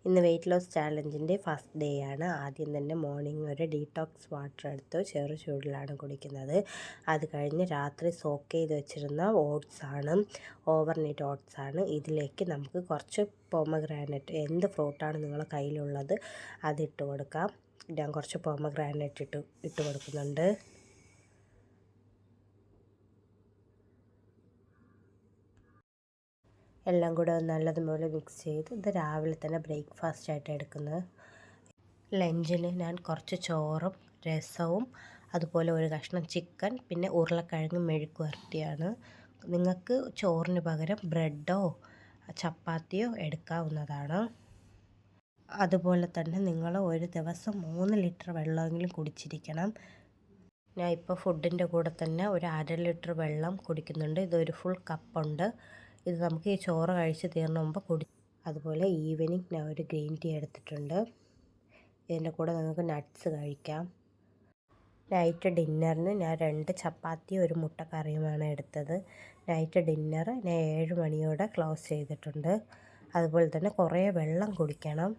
ഇന്ന് weight loss ചാലഞ്ചിൻ്റെ first day ആണ്. ആദ്യം തന്നെ മോർണിംഗ് ഒരു ഡീടോക്സ് വാട്ടർ എടുത്തു ചെറു ചൂടിലാണ് കുടിക്കുന്നത്. അത് കഴിഞ്ഞ് രാത്രി സോക്ക് ചെയ്ത് വെച്ചിരുന്ന ഓട്സാണ്, ഓവർനൈറ്റ് ഓട്സാണ്. ഇതിലേക്ക് നമുക്ക് കുറച്ച് പൊമഗ്രാനൈറ്റ്, എന്ത് ഫ്രൂട്ടാണ് നിങ്ങളുടെ കയ്യിലുള്ളത് അതിട്ട് കൊടുക്കാം. ഞാൻ കുറച്ച് പൊമഗ്രാനൈറ്റ് ഇട്ട് കൊടുക്കുന്നുണ്ട്. എല്ലാം കൂടെ നല്ലതുപോലെ മിക്സ് ചെയ്ത് ഇത് രാവിലെ തന്നെ ബ്രേക്ക്ഫാസ്റ്റ് ആയിട്ട് എടുക്കുന്നത്. ലഞ്ചിന് ഞാൻ കുറച്ച് ചോറും രസവും അതുപോലെ ഒരു കഷ്ണം ചിക്കൻ പിന്നെ ഉരുളക്കിഴങ്ങ് മെഴുക്ക് വരട്ടിയാണ്. നിങ്ങൾക്ക് ചോറിന് പകരം ബ്രെഡോ ചപ്പാത്തിയോ എടുക്കാവുന്നതാണ്. അതുപോലെ തന്നെ നിങ്ങൾ ഒരു ദിവസം 3 ലിറ്റർ വെള്ളമെങ്കിലും കുടിച്ചിരിക്കണം. ഞാൻ ഇപ്പോൾ ഫുഡിൻ്റെ കൂടെ തന്നെ ഒരു 1/2 ലിറ്റർ വെള്ളം കുടിക്കുന്നുണ്ട്. ഇതൊരു ഫുൾ കപ്പുണ്ട്. ഇത് നമുക്ക് ഈ ചോറ് കഴിച്ച് തീർന്ന മുമ്പ് അതുപോലെ ഈവനിങ് ഞാൻ ഒരു ഗ്രീൻ ടീ എടുത്തിട്ടുണ്ട്. ഇതിൻ്റെ കൂടെ നിങ്ങൾക്ക് നട്ട്സ് കഴിക്കാം. നൈറ്റ് ഡിന്നറിന് ഞാൻ 2 ചപ്പാത്തി ഒരു മുട്ടക്കറിയുമാണ് എടുത്തത്. നൈറ്റ് ഡിന്നർ ഞാൻ 7 മണിയോടെ ക്ലോസ് ചെയ്തിട്ടുണ്ട്. അതുപോലെ തന്നെ കുറേ വെള്ളം കുടിക്കണം.